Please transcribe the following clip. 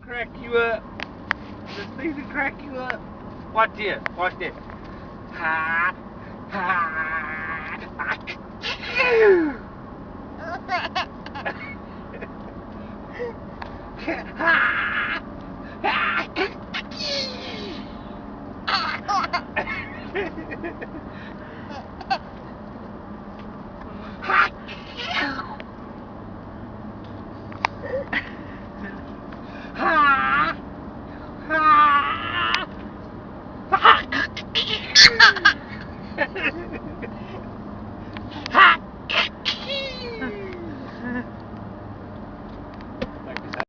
crack you up. This thing to crack you up. Watch this. Watch this. Ha ha. Ha.